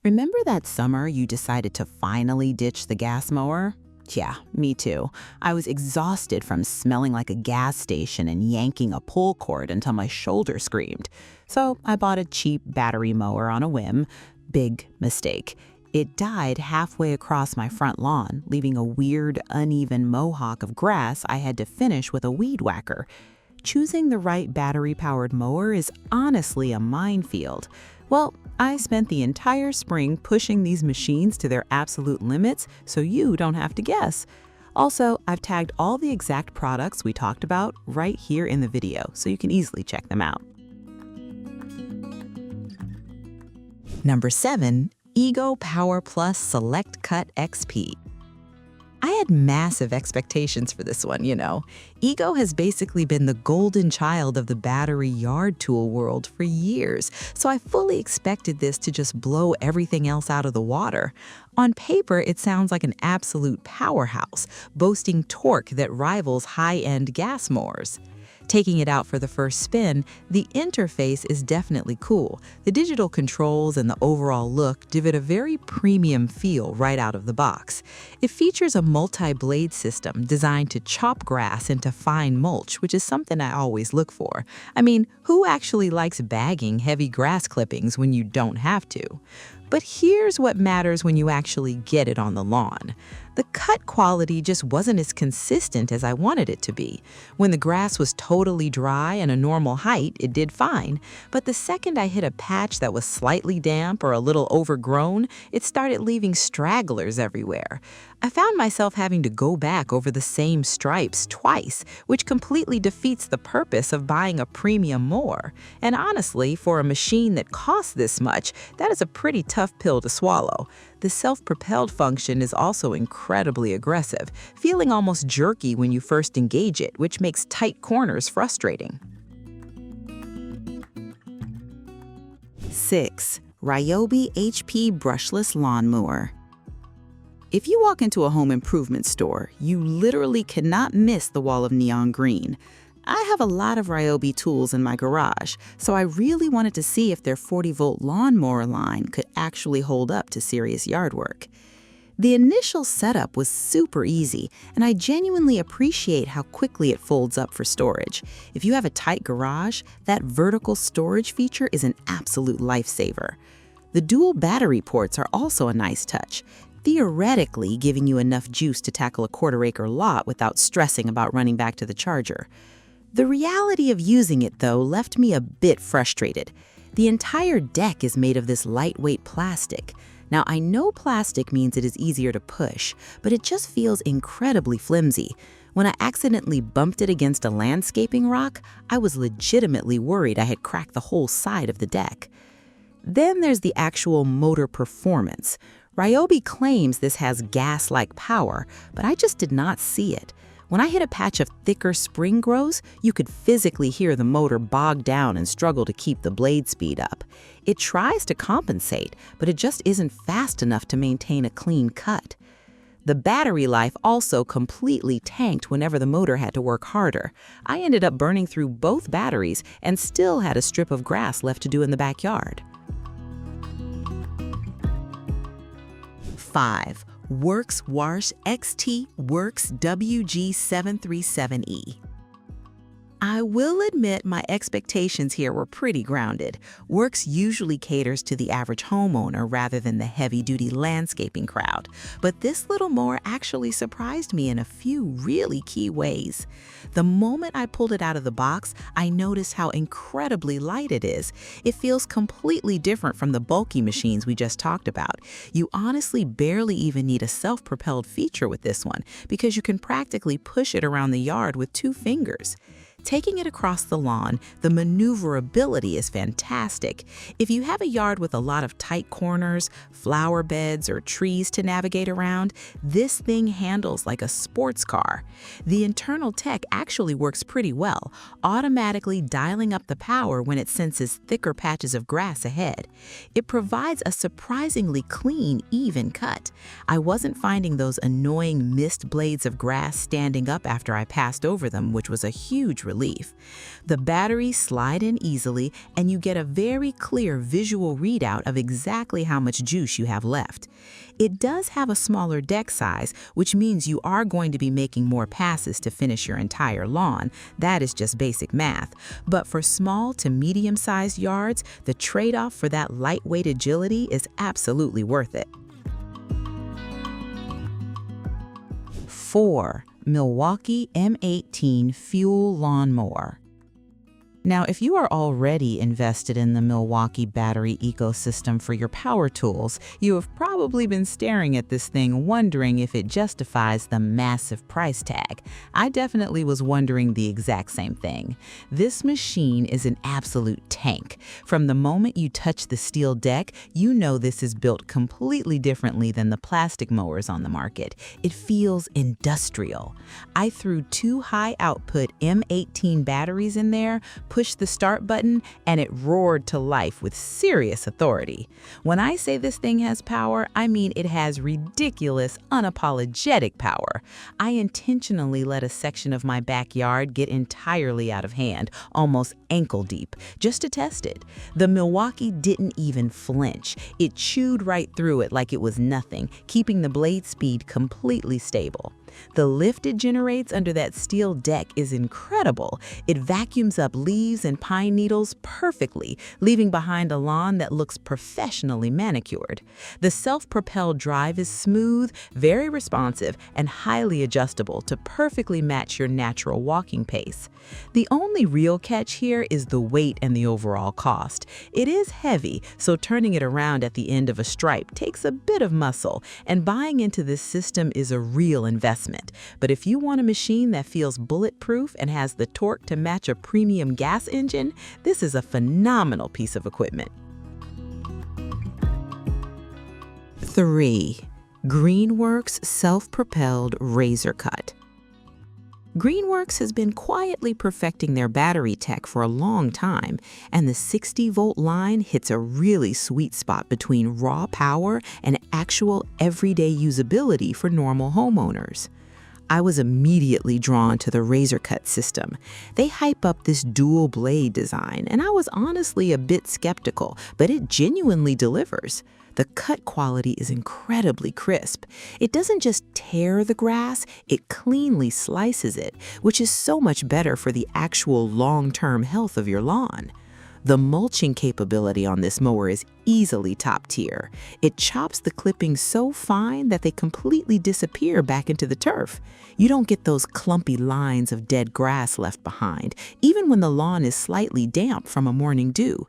Remember that summer you decided to finally ditch the gas mower? Yeah, me too. I was exhausted from smelling like a gas station and yanking a pull cord until my shoulder screamed. So I bought a cheap battery mower on a whim. Big mistake. It died halfway across my front lawn, leaving a weird, uneven mohawk of grass I had to finish with a weed whacker. Choosing the right battery-powered mower is honestly a minefield. Well, I spent the entire spring pushing these machines to their absolute limits so you don't have to guess. Also, I've tagged all the exact products we talked about right here in the video, so you can easily check them out. Number 7. Ego Power Plus Select Cut XP. I had massive expectations for this one, you know. Ego has basically been the golden child of the battery yard tool world for years, so I fully expected this to just blow everything else out of the water. On paper, it sounds like an absolute powerhouse, boasting torque that rivals high-end gas mowers. Taking it out for the first spin, the interface is definitely cool. The digital controls and the overall look give it a very premium feel right out of the box. It features a multi-blade system designed to chop grass into fine mulch, which is something I always look for. I mean, who actually likes bagging heavy grass clippings when you don't have to? But here's what matters when you actually get it on the lawn. The cut quality just wasn't as consistent as I wanted it to be. When the grass was totally dry and a normal height, it did fine. But the second I hit a patch that was slightly damp or a little overgrown, it started leaving stragglers everywhere. I found myself having to go back over the same stripes twice, which completely defeats the purpose of buying a premium mower. And honestly, for a machine that costs this much, that is a pretty tough pill to swallow. The self-propelled function is also incredibly aggressive, feeling almost jerky when you first engage it, which makes tight corners frustrating. 6. Ryobi HP Brushless Lawnmower. If you walk into a home improvement store, you literally cannot miss the wall of neon green. I have a lot of Ryobi tools in my garage, so I really wanted to see if their 40-volt lawnmower line could actually hold up to serious yard work. The initial setup was super easy, and I genuinely appreciate how quickly it folds up for storage. If you have a tight garage, that vertical storage feature is an absolute lifesaver. The dual battery ports are also a nice touch, theoretically giving you enough juice to tackle a quarter-acre lot without stressing about running back to the charger. The reality of using it, though, left me a bit frustrated. The entire deck is made of this lightweight plastic. Now, I know plastic means it is easier to push, but it just feels incredibly flimsy. When I accidentally bumped it against a landscaping rock, I was legitimately worried I had cracked the whole side of the deck. Then there's the actual motor performance. Ryobi claims this has gas-like power, but I just did not see it. When I hit a patch of thicker spring growths, you could physically hear the motor bog down and struggle to keep the blade speed up. It tries to compensate, but it just isn't fast enough to maintain a clean cut. The battery life also completely tanked whenever the motor had to work harder. I ended up burning through both batteries and still had a strip of grass left to do in the backyard. 5. Worx Worx WG737E. I will admit my expectations here were pretty grounded. Worx usually caters to the average homeowner rather than the heavy-duty landscaping crowd, but this little mower actually surprised me in a few really key ways. The moment I pulled it out of the box, I noticed how incredibly light it is. It feels completely different from the bulky machines we just talked about. You honestly barely even need a self-propelled feature with this one because you can practically push it around the yard with 2 fingers. Taking it across the lawn, the maneuverability is fantastic. If you have a yard with a lot of tight corners, flower beds, or trees to navigate around, this thing handles like a sports car. The internal tech actually works pretty well, automatically dialing up the power when it senses thicker patches of grass ahead. It provides a surprisingly clean, even cut. I wasn't finding those annoying missed blades of grass standing up after I passed over them, which was a huge relief. relief. The batteries slide in easily, and you get a very clear visual readout of exactly how much juice you have left. It does have a smaller deck size, which means you are going to be making more passes to finish your entire lawn. That is just basic math. But for small to medium-sized yards, the trade-off for that lightweight agility is absolutely worth it. 4. Milwaukee M18 Fuel Lawnmower. Now, if you are already invested in the Milwaukee battery ecosystem for your power tools, you have probably been staring at this thing wondering if it justifies the massive price tag. I definitely was wondering the exact same thing. This machine is an absolute tank. From the moment you touch the steel deck, you know this is built completely differently than the plastic mowers on the market. It feels industrial. I threw 2 high-output M18 batteries in there, pushed the start button, and it roared to life with serious authority. When I say this thing has power, I mean it has ridiculous, unapologetic power. I intentionally let a section of my backyard get entirely out of hand, almost ankle deep, just to test it. The Milwaukee didn't even flinch. It chewed right through it like it was nothing, keeping the blade speed completely stable. The lift it generates under that steel deck is incredible. It vacuums up leaves and pine needles perfectly, leaving behind a lawn that looks professionally manicured. The self-propelled drive is smooth, very responsive, and highly adjustable to perfectly match your natural walking pace. The only real catch here is the weight and the overall cost. It is heavy, so turning it around at the end of a stripe takes a bit of muscle, and buying into this system is a real investment. But if you want a machine that feels bulletproof and has the torque to match a premium gas engine, this is a phenomenal piece of equipment. 3. Greenworks Self-Propelled RazorCut. Greenworks has been quietly perfecting their battery tech for a long time, and the 60-volt line hits a really sweet spot between raw power and actual everyday usability for normal homeowners. I was immediately drawn to the RazorCut system. They hype up this dual blade design, and I was honestly a bit skeptical, but it genuinely delivers. The cut quality is incredibly crisp. It doesn't just tear the grass, it cleanly slices it, which is so much better for the actual long-term health of your lawn. The mulching capability on this mower is easily top tier. It chops the clippings so fine that they completely disappear back into the turf. You don't get those clumpy lines of dead grass left behind, even when the lawn is slightly damp from a morning dew.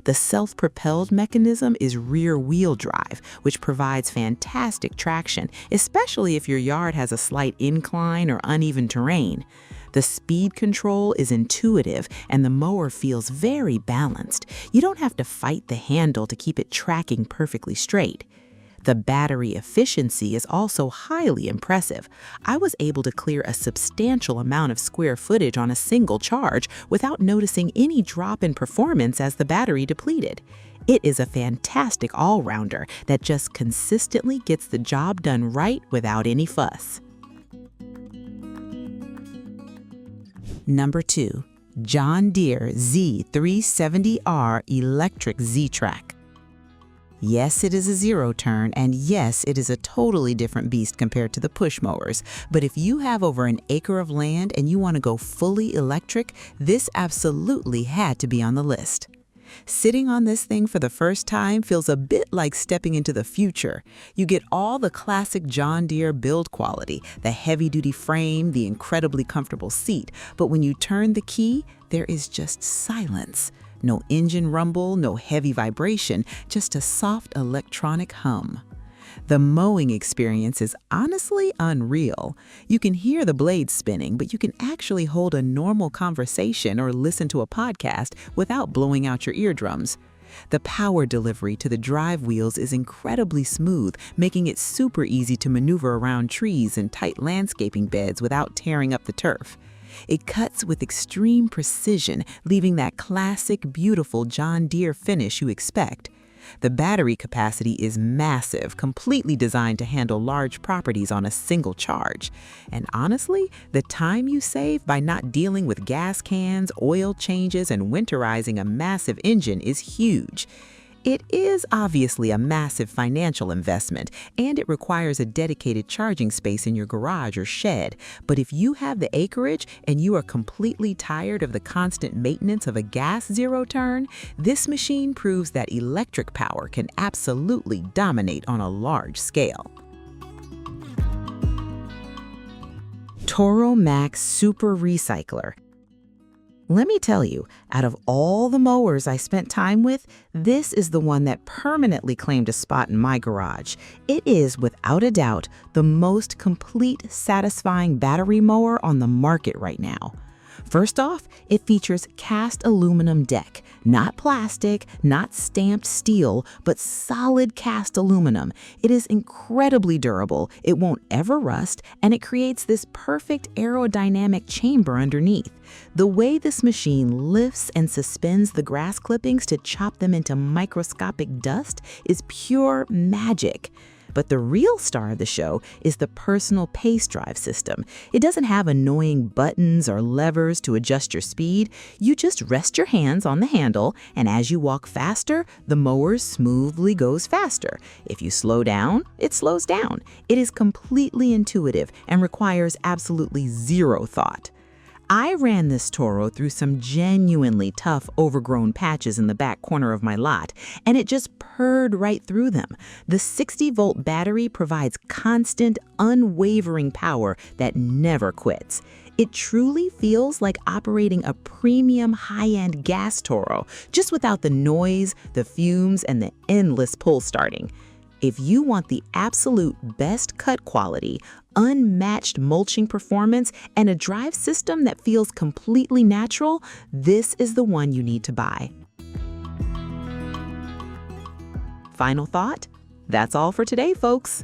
The self-propelled mechanism is rear-wheel drive, which provides fantastic traction, especially if your yard has a slight incline or uneven terrain. The speed control is intuitive, and the mower feels very balanced. You don't have to fight the handle to keep it tracking perfectly straight. The battery efficiency is also highly impressive. I was able to clear a substantial amount of square footage on a single charge without noticing any drop in performance as the battery depleted. It is a fantastic all-rounder that just consistently gets the job done right without any fuss. Number 2. John Deere Z370R Electric Ztrak. Yes, it is a zero-turn, and yes, it is a totally different beast compared to the push mowers. But if you have over an acre of land and you want to go fully electric, this absolutely had to be on the list. Sitting on this thing for the first time feels a bit like stepping into the future. You get all the classic John Deere build quality, the heavy-duty frame, the incredibly comfortable seat, but when you turn the key, there is just silence. No engine rumble, no heavy vibration, just a soft electronic hum. The mowing experience is honestly unreal. You can hear the blades spinning, but you can actually hold a normal conversation or listen to a podcast without blowing out your eardrums. The power delivery to the drive wheels is incredibly smooth, making it super easy to maneuver around trees and tight landscaping beds without tearing up the turf. It cuts with extreme precision, leaving that classic, beautiful John Deere finish you expect. The battery capacity is massive, completely designed to handle large properties on a single charge. And honestly, the time you save by not dealing with gas cans, oil changes, and winterizing a massive engine is huge. It is obviously a massive financial investment, and it requires a dedicated charging space in your garage or shed. But if you have the acreage and you are completely tired of the constant maintenance of a gas zero-turn, this machine proves that electric power can absolutely dominate on a large scale. Toro Max Super Recycler. Let me tell you, out of all the mowers I spent time with, this is the one that permanently claimed a spot in my garage. It is, without a doubt, the most complete, satisfying battery mower on the market right now. First off, it features cast aluminum deck, not plastic, not stamped steel, but solid cast aluminum. It is incredibly durable, it won't ever rust, and it creates this perfect aerodynamic chamber underneath. The way this machine lifts and suspends the grass clippings to chop them into microscopic dust is pure magic. But the real star of the show is the personal pace drive system. It doesn't have annoying buttons or levers to adjust your speed. You just rest your hands on the handle, and as you walk faster, the mower smoothly goes faster. If you slow down, it slows down. It is completely intuitive and requires absolutely zero thought. I ran this Toro through some genuinely tough, overgrown patches in the back corner of my lot, and it just purred right through them. The 60-volt battery provides constant, unwavering power that never quits. It truly feels like operating a premium high-end gas Toro, just without the noise, the fumes, and the endless pull starting. If you want the absolute best cut quality, unmatched mulching performance, and a drive system that feels completely natural, this is the one you need to buy. Final thought? That's all for today, folks.